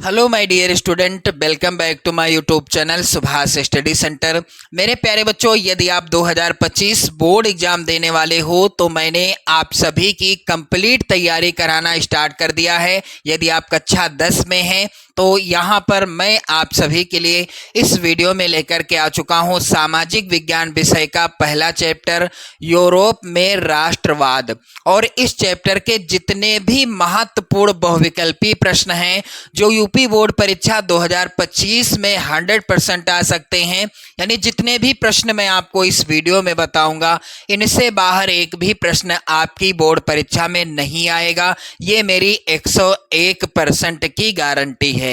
Hello my dear student, welcome back to my YouTube channel Subhash study centre. मेरे प्यारे बच्चों, यदि आप 2025 बोर्ड एग्जाम देने वाले हो तो मैंने आप सभी की कंप्लीट तैयारी कराना स्टार्ट कर दिया है। यदि आप कक्षा 10 में हैं तो यहाँ पर मैं आप सभी के लिए इस वीडियो में लेकर के आ चुका हूँ सामाजिक विज्ञान विषय का पहला चैप्टर यूरोप में राष्ट्रवाद। और इस चैप्टर के जितने भी महत्वपूर्ण बहुविकल्पी प्रश्न हैं जो यूपी बोर्ड परीक्षा 2025 में 100% आ सकते हैं, यानी जितने भी प्रश्न मैं आपको इस वीडियो में बताऊंगा इनसे बाहर एक भी प्रश्न आपकी बोर्ड परीक्षा में नहीं आएगा। ये मेरी 101% की गारंटी है।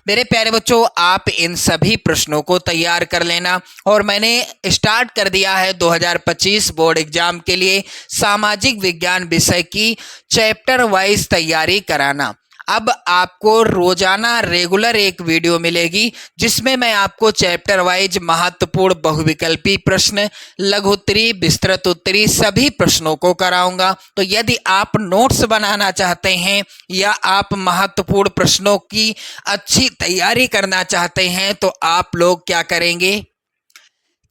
मेरे प्यारे बच्चों, आप इन सभी प्रश्नों को तैयार कर लेना। और मैंने स्टार्ट कर दिया है 2025 बोर्ड एग्जाम के लिए सामाजिक विज्ञान विषय की चैप्टर वाइज तैयारी कराना। अब आपको रोजाना रेगुलर एक वीडियो मिलेगी जिसमें मैं आपको चैप्टर वाइज महत्वपूर्ण बहुविकल्पी प्रश्न, लघुत्तरी, विस्तृत उत्तरी सभी प्रश्नों को कराऊंगा। तो यदि आप नोट्स बनाना चाहते हैं या आप महत्वपूर्ण प्रश्नों की अच्छी तैयारी करना चाहते हैं तो आप लोग क्या करेंगे,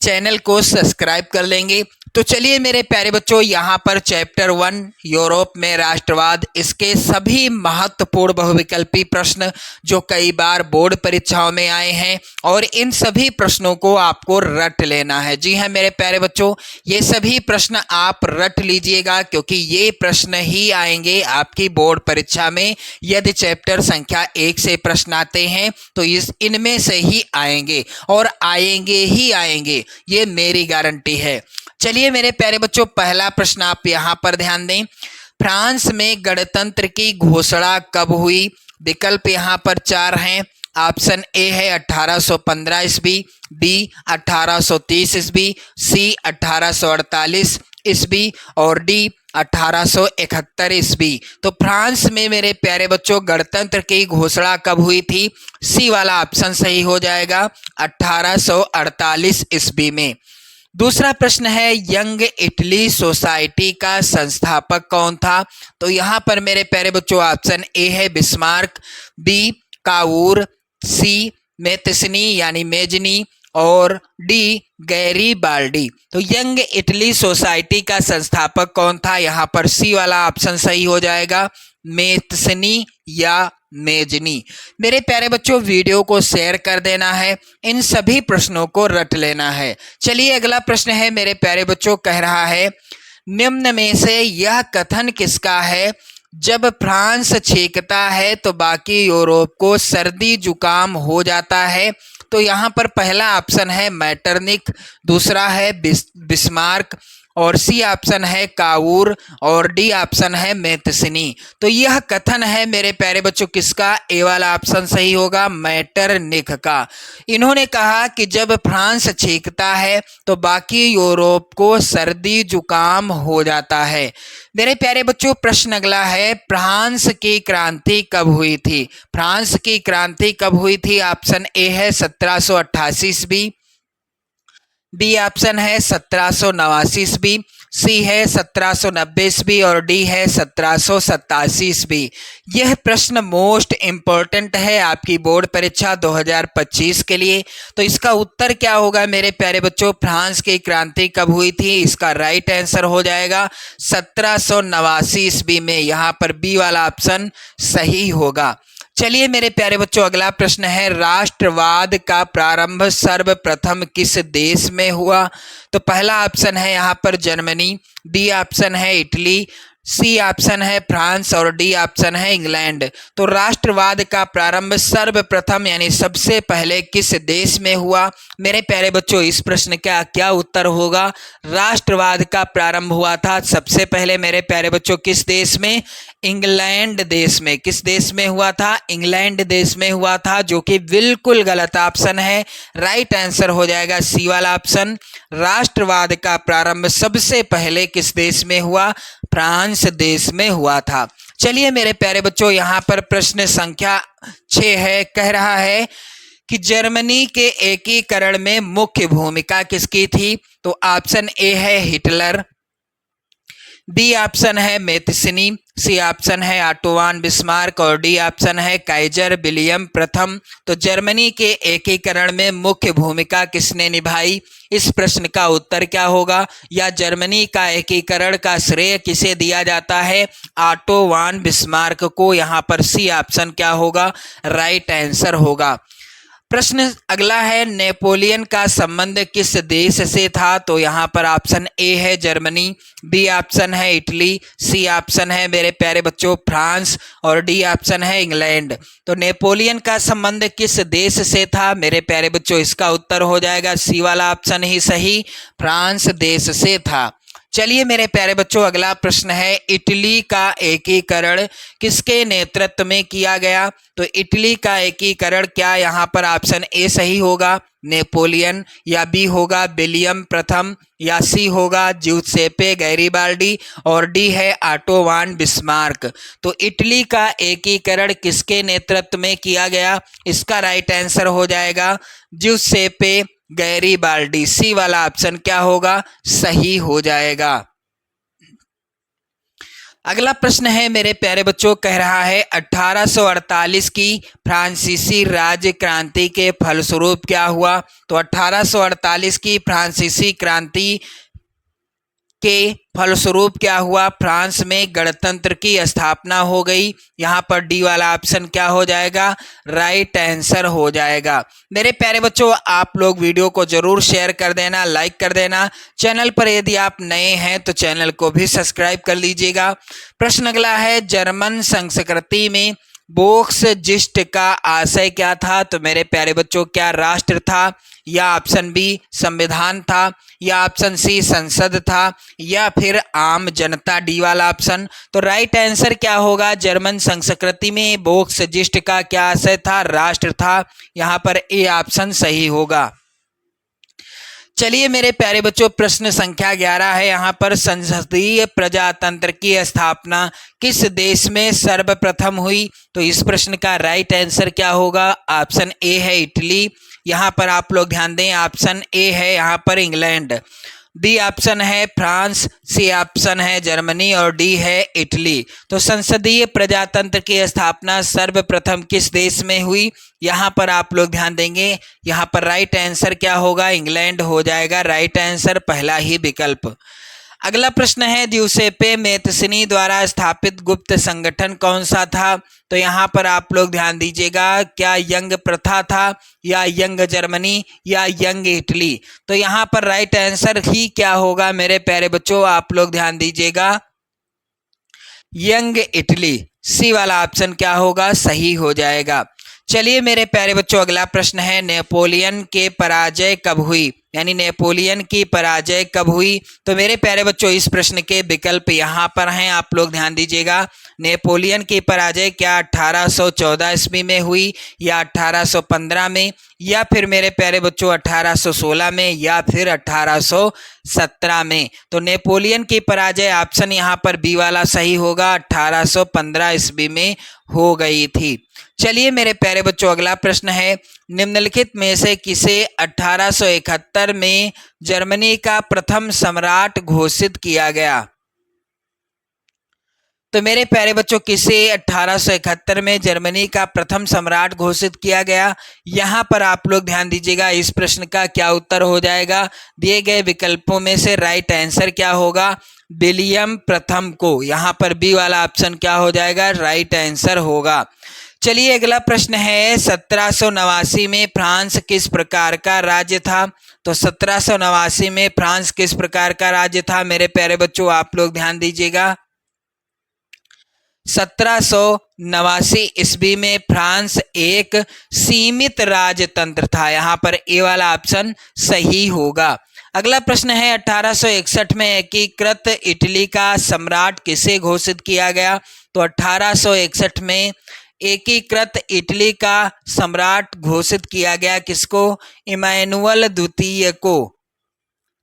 चैनल को सब्सक्राइब कर लेंगे। तो चलिए मेरे प्यारे बच्चों, यहाँ पर चैप्टर 1 यूरोप में राष्ट्रवाद, इसके सभी महत्वपूर्ण बहुविकल्पी प्रश्न जो कई बार बोर्ड परीक्षाओं में आए हैं और इन सभी प्रश्नों को आपको रट लेना है। जी हाँ मेरे प्यारे बच्चों, ये सभी प्रश्न आप रट लीजिएगा क्योंकि ये प्रश्न ही आएंगे आपकी बोर्ड परीक्षा में। यदि चैप्टर संख्या 1 से प्रश्न आते हैं तो इनमें से ही आएंगे और आएंगे ही आएंगे, ये मेरी गारंटी है। चलिए मेरे प्यारे बच्चों, पहला प्रश्न आप यहां पर ध्यान दें। फ्रांस में गणतंत्र की घोषणा कब हुई? विकल्प यहां पर 4 हैं। ऑप्शन ए है 1815 ईस्वी, बी 1830 ईस्वी, सी 1848 ईस्वी और डी 1871 ईस्वी। तो फ्रांस में मेरे प्यारे बच्चों गणतंत्र की घोषणा कब हुई थी? सी वाला ऑप्शन सही हो जाएगा, 1848 ईस्वी में। दूसरा प्रश्न है, यंग इटली सोसाइटी का संस्थापक कौन था? तो यहाँ पर मेरे प्यारे बच्चों ऑप्शन ए है बिस्मार्क, बी कावूर, सी मेतसनी यानी मेजनी और डी गैरीबाल्डी। तो यंग इटली सोसाइटी का संस्थापक कौन था? यहाँ पर सी वाला ऑप्शन सही हो जाएगा, मेतसनी या मेजनी। मेरे प्यारे बच्चों, वीडियो को शेयर कर देना है, इन सभी प्रश्नों को रट लेना है। चलिए अगला प्रश्न है मेरे प्यारे बच्चों, कह रहा है निम्न में से यह कथन किसका है? जब फ्रांस छींकता है तो बाकी यूरोप को सर्दी जुकाम हो जाता है। तो यहाँ पर पहला ऑप्शन है मैटरनिक, दूसरा है बिस्मार्क और सी ऑप्शन है कावूर और डी ऑप्शन है मेतसनी। तो यह कथन है मेरे प्यारे बच्चों किसका? ए वाला ऑप्शन सही होगा, मैटरनिक का। इन्होंने कहा कि जब फ्रांस छींकता है तो बाकी यूरोप को सर्दी जुकाम हो जाता है। मेरे प्यारे बच्चों, प्रश्न अगला है, फ्रांस की क्रांति कब हुई थी? फ्रांस की क्रांति कब हुई थी? ऑप्शन ए है 1788 ईस्वी, बी ऑप्शन है 1789 ईस्वी, सी है 1790 ईस्वी और डी है 1787 ईस्वी। यह प्रश्न मोस्ट इम्पोर्टेंट है आपकी बोर्ड परीक्षा 2025 के लिए। तो इसका उत्तर क्या होगा मेरे प्यारे बच्चों? फ्रांस की क्रांति कब हुई थी? इसका राइट आंसर हो जाएगा 1789 ईस्वी में। यहाँ पर बी वाला ऑप्शन सही होगा। चलिए मेरे प्यारे बच्चों, अगला प्रश्न है, राष्ट्रवाद का प्रारंभ सर्वप्रथम किस देश में हुआ? तो पहला ऑप्शन है यहाँ पर जर्मनी, बी ऑप्शन है इटली, सी ऑप्शन है फ्रांस और डी ऑप्शन है इंग्लैंड। तो राष्ट्रवाद का प्रारंभ सर्वप्रथम यानी सबसे पहले किस देश में हुआ? मेरे प्यारे बच्चों, इस प्रश्न का क्या उत्तर होगा? राष्ट्रवाद का प्रारंभ हुआ था सबसे पहले मेरे प्यारे बच्चों किस देश में? इंग्लैंड देश में। किस देश में हुआ था? इंग्लैंड देश में हुआ था, जो कि बिल्कुल गलत ऑप्शन है। राइट आंसर हो जाएगा सी वाला ऑप्शन। राष्ट्रवाद का प्रारंभ सबसे पहले किस देश में हुआ? फ्रांस देश में हुआ था। चलिए मेरे प्यारे बच्चों, यहाँ पर प्रश्न संख्या 6 है, कह रहा है कि जर्मनी के एकीकरण में मुख्य भूमिका किसकी थी? तो ऑप्शन ए है हिटलर, बी ऑप्शन है मेतिसनी, सी ऑप्शन है ऑटो वान बिस्मार्क और डी ऑप्शन है काइजर विलियम प्रथम। तो जर्मनी के एकीकरण में मुख्य भूमिका किसने निभाई? इस प्रश्न का उत्तर क्या होगा? या जर्मनी का एकीकरण का श्रेय किसे दिया जाता है? ऑटो वान बिस्मार्क को। यहाँ पर सी ऑप्शन क्या होगा? राइट आंसर होगा। प्रश्न अगला है, नेपोलियन का संबंध किस देश से था? तो यहाँ पर ऑप्शन ए है जर्मनी, बी ऑप्शन है इटली, सी ऑप्शन है मेरे प्यारे बच्चों फ्रांस और डी ऑप्शन है इंग्लैंड। तो नेपोलियन का संबंध किस देश से था मेरे प्यारे बच्चों? इसका उत्तर हो जाएगा सी वाला ऑप्शन ही सही, फ्रांस देश से था। चलिए मेरे प्यारे बच्चों, अगला प्रश्न है, इटली का एकीकरण किसके नेतृत्व में किया गया? तो इटली का एकीकरण क्या यहाँ पर ऑप्शन ए सही होगा नेपोलियन, या बी होगा विलियम प्रथम, या सी होगा ज्यूसेppe गैरिबाल्डी और डी है ऑटो वान बिस्मार्क। तो इटली का एकीकरण किसके नेतृत्व में किया गया? इसका राइट आंसर हो जाएगा ज्यूसेppe गैरिबाल्डी। सी वाला ऑप्शन क्या होगा? सही हो जाएगा। अगला प्रश्न है मेरे प्यारे बच्चों, कह रहा है 1848 की फ्रांसीसी राज्य क्रांति के फलस्वरूप क्या हुआ? तो 1848 की फ्रांसीसी क्रांति के फलस्वरूप क्या हुआ? फ्रांस में गणतंत्र की स्थापना हो गई। यहाँ पर डी वाला ऑप्शन क्या हो जाएगा? राइट आंसर हो जाएगा। मेरे प्यारे बच्चों, आप लोग वीडियो को जरूर शेयर कर देना, लाइक कर देना। चैनल पर यदि आप नए हैं तो चैनल को भी सब्सक्राइब कर लीजिएगा। प्रश्न अगला है, जर्मन संस्कृति में वोक्सजिस्ट का आशय क्या था? तो मेरे प्यारे बच्चों, क्या राष्ट्र था, या ऑप्शन बी संविधान था, या ऑप्शन सी संसद था, या फिर आम जनता? डी वाला ऑप्शन। तो राइट आंसर क्या होगा? जर्मन संस्कृति में वोक्सजिस्ट का क्या आशय था? राष्ट्र था। यहाँ पर ए ऑप्शन सही होगा। चलिए मेरे प्यारे बच्चों, प्रश्न संख्या 11 है। यहाँ पर संसदीय प्रजातंत्र की स्थापना किस देश में सर्वप्रथम हुई? तो इस प्रश्न का राइट आंसर क्या होगा? ऑप्शन ए है इटली। यहाँ पर आप लोग ध्यान दें, ऑप्शन ए है यहाँ पर इंग्लैंड, बी ऑप्शन है फ्रांस, सी ऑप्शन है जर्मनी और डी है इटली। तो संसदीय प्रजातंत्र की स्थापना सर्वप्रथम किस देश में हुई? यहाँ पर आप लोग ध्यान देंगे, यहाँ पर राइट आंसर क्या होगा? इंग्लैंड हो जाएगा राइट आंसर, पहला ही विकल्प। अगला प्रश्न है, ज्यूसेppe मेतिसनी द्वारा स्थापित गुप्त संगठन कौन सा था? तो यहाँ पर आप लोग ध्यान दीजिएगा, क्या यंग प्रथा था, या यंग जर्मनी, या यंग इटली? तो यहाँ पर राइट आंसर ही क्या होगा मेरे प्यारे बच्चों? आप लोग ध्यान दीजिएगा, यंग इटली। सी वाला ऑप्शन क्या होगा? सही हो जाएगा। चलिए मेरे प्यारे बच्चों, अगला प्रश्न है, नेपोलियन के पराजय कब हुई? यानी नेपोलियन की पराजय कब हुई? तो मेरे प्यारे बच्चों, इस प्रश्न के विकल्प यहाँ पर हैं, आप लोग ध्यान दीजिएगा। नेपोलियन की पराजय क्या 1814 ईस्वी में हुई, या 1815 में, या फिर मेरे प्यारे बच्चों 1816 में, या फिर 1817 में? तो नेपोलियन की पराजय ऑप्शन यहाँ पर बी वाला सही होगा, 1815 ईस्वी में हो गई थी। चलिए मेरे प्यारे बच्चों, अगला प्रश्न है, निम्नलिखित में से किसे 1871 में जर्मनी का प्रथम सम्राट घोषित किया गया? तो मेरे प्यारे बच्चों, किसे 1871 में जर्मनी का प्रथम सम्राट घोषित किया गया? यहाँ पर आप लोग ध्यान दीजिएगा, इस प्रश्न का क्या उत्तर हो जाएगा? दिए गए विकल्पों में से राइट आंसर क्या होगा? विलियम प्रथम को। यहाँ पर बी वाला ऑप्शन क्या हो जाएगा? राइट आंसर होगा। चलिए अगला प्रश्न है, 1789 में फ्रांस किस प्रकार का राज्य था? तो 1789 में फ्रांस किस प्रकार का राज्य था मेरे प्यारे बच्चों? आप लोग ध्यान दीजिएगा, 1789 ईस्वी में फ्रांस एक सीमित राजतंत्र था। यहाँ पर ए वाला ऑप्शन सही होगा। अगला प्रश्न है, 1861 में एकीकृत इटली का सम्राट किसे घोषित किया गया? तो 1861 में एकीकृत इटली का सम्राट घोषित किया गया किसको? इमैनुअल द्वितीय को।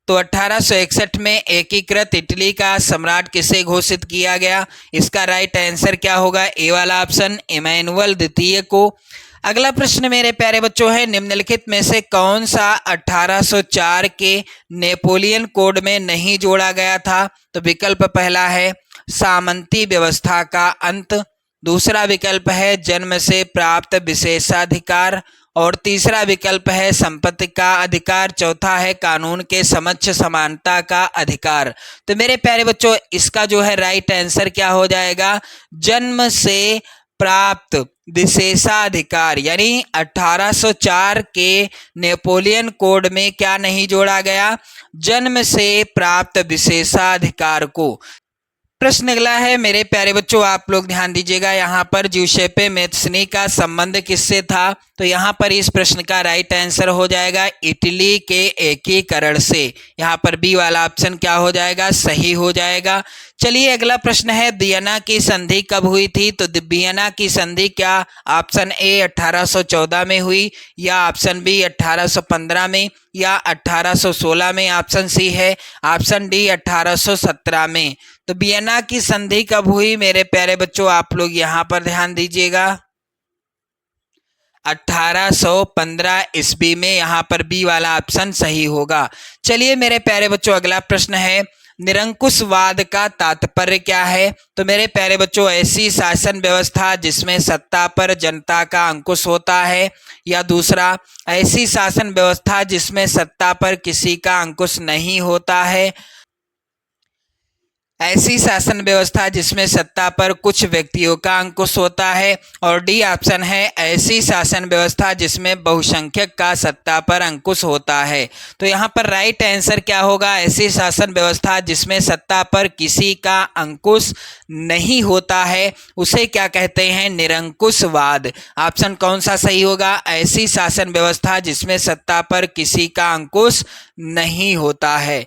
तो 1861 में एकीकृत इटली का सम्राट किसे घोषित किया गया? इसका राइट आंसर क्या होगा? ए वाला ऑप्शन, इमैनुअल द्वितीय को। अगला प्रश्न मेरे प्यारे बच्चों है, निम्नलिखित में से कौन सा 1804 के नेपोलियन कोड में नहीं जोड़ा गया था? तो विकल्प पहला है सामंती व्यवस्था का अंत, दूसरा विकल्प है जन्म से प्राप्त विशेषाधिकार, और तीसरा विकल्प है संपत्ति का अधिकार, चौथा है कानून के समक्ष समानता का अधिकार। तो मेरे प्यारे बच्चों इसका जो है राइट आंसर क्या हो जाएगा? जन्म से प्राप्त विशेषाधिकार, यानी 1804 के नेपोलियन कोड में क्या नहीं जोड़ा गया? जन्म से प्राप्त विशेषाधिकार को। प्रश्न अगला है मेरे प्यारे बच्चों, आप लोग ध्यान दीजिएगा, यहाँ पर ज्यूसेppe मैत्सनी का संबंध किससे था? तो यहाँ पर इस प्रश्न का राइट आंसर हो जाएगा इटली के एकीकरण से। यहाँ पर बी वाला ऑप्शन क्या हो जाएगा? सही हो जाएगा। चलिए अगला प्रश्न है, वियना की संधि कब हुई थी? तो वियना की संधि क्या ऑप्शन ए 1814 में हुई, या ऑप्शन बी 1815 में, या 1816 में, ऑप्शन सी है ऑप्शन डी 1817 में। तो वियना की संधि कब हुई मेरे प्यारे बच्चों? आप लोग यहाँ पर ध्यान दीजिएगा, 1815 ईस्वी में। यहाँ पर बी वाला ऑप्शन सही होगा। चलिए मेरे प्यारे बच्चों अगला प्रश्न है, निरंकुशवाद का तात्पर्य क्या है? तो मेरे प्यारे बच्चों ऐसी शासन व्यवस्था जिसमें सत्ता पर जनता का अंकुश होता है, या दूसरा ऐसी शासन व्यवस्था जिसमें सत्ता पर किसी का अंकुश नहीं होता है, ऐसी शासन व्यवस्था जिसमें सत्ता पर कुछ व्यक्तियों का अंकुश होता है, और डी ऑप्शन है ऐसी शासन व्यवस्था जिसमें बहुसंख्यक का सत्ता पर अंकुश होता है। तो यहाँ पर राइट आंसर क्या होगा? ऐसी शासन व्यवस्था जिसमें सत्ता पर किसी का अंकुश नहीं होता है उसे क्या कहते हैं? निरंकुशवाद। ऑप्शन कौन सा सही होगा? ऐसी शासन व्यवस्था जिसमें सत्ता पर किसी का अंकुश नहीं होता है।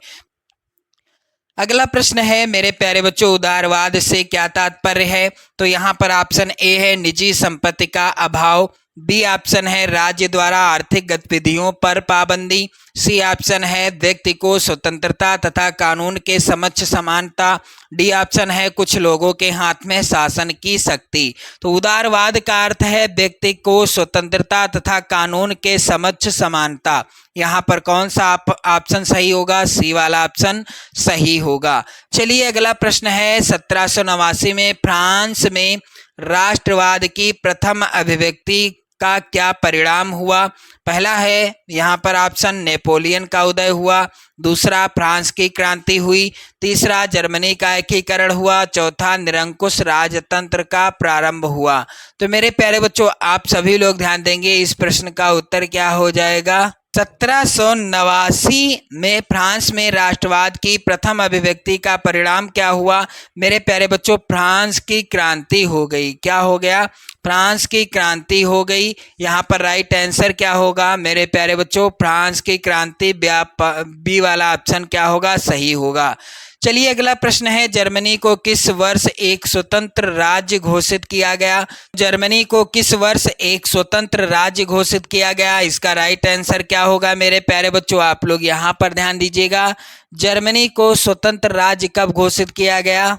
अगला प्रश्न है मेरे प्यारे बच्चों, उदारवाद से क्या तात्पर्य है? तो यहाँ पर ऑप्शन ए है निजी संपत्ति का अभाव, बी ऑप्शन है राज्य द्वारा आर्थिक गतिविधियों पर पाबंदी, सी ऑप्शन है व्यक्ति को स्वतंत्रता तथा कानून के समक्ष समानता, डी ऑप्शन है कुछ लोगों के हाथ में शासन की शक्ति। तो उदारवाद का अर्थ है व्यक्ति को स्वतंत्रता तथा कानून के समक्ष समानता। यहाँ पर कौन सा ऑप्शन सही होगा? सी वाला ऑप्शन सही होगा। चलिए अगला प्रश्न है, 1789 में फ्रांस में राष्ट्रवाद की प्रथम अभिव्यक्ति का क्या परिणाम हुआ? पहला है यहाँ पर ऑप्शन नेपोलियन का उदय हुआ, दूसरा फ्रांस की क्रांति हुई, तीसरा जर्मनी का एकीकरण हुआ, चौथा निरंकुश राजतंत्र का प्रारंभ हुआ। तो मेरे प्यारे बच्चों आप सभी लोग ध्यान देंगे, इस प्रश्न का उत्तर क्या हो जाएगा? 1789 में फ्रांस में राष्ट्रवाद की प्रथम अभिव्यक्ति का परिणाम क्या हुआ? मेरे प्यारे बच्चों फ्रांस की क्रांति हो गई। क्या हो गया? फ्रांस की क्रांति हो गई। यहाँ पर राइट आंसर क्या होगा मेरे प्यारे बच्चों? फ्रांस की क्रांति, बी वाला ऑप्शन क्या होगा? सही होगा। चलिए अगला प्रश्न है, जर्मनी को किस वर्ष एक स्वतंत्र राज्य घोषित किया गया? जर्मनी को किस वर्ष एक स्वतंत्र राज्य घोषित किया गया? इसका राइट आंसर क्या होगा मेरे प्यारे बच्चों? आप लोग यहाँ पर ध्यान दीजिएगा, जर्मनी को स्वतंत्र राज्य कब घोषित किया गया?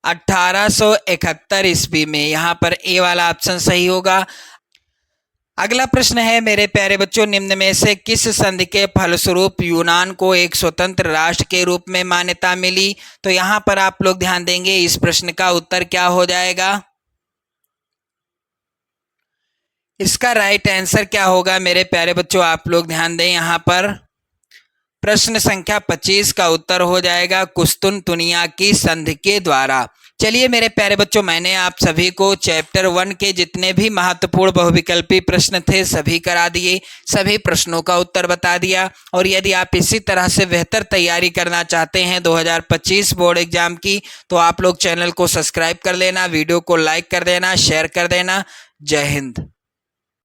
1871 ईस्वी में। यहाँ पर ए वाला ऑप्शन सही होगा। अगला प्रश्न है मेरे प्यारे बच्चों, निम्न में से किस संधि के फलस्वरूप यूनान को एक स्वतंत्र राष्ट्र के रूप में मान्यता मिली? तो यहाँ पर आप लोग ध्यान देंगे, इस प्रश्न का उत्तर क्या हो जाएगा? इसका राइट आंसर क्या होगा मेरे प्यारे बच्चों? आप लोग ध्यान दें, यहाँ पर प्रश्न संख्या 25 का उत्तर हो जाएगा कुस्तुनतुनिया की संधि के द्वारा। चलिए मेरे प्यारे बच्चों, मैंने आप सभी को चैप्टर 1 के जितने भी महत्वपूर्ण बहुविकल्पी प्रश्न थे सभी करा दिए, सभी प्रश्नों का उत्तर बता दिया। और यदि आप इसी तरह से बेहतर तैयारी करना चाहते हैं 2025 बोर्ड एग्जाम की, तो आप लोग चैनल को सब्सक्राइब कर लेना, वीडियो को लाइक कर देना, शेयर कर देना। जय हिंद।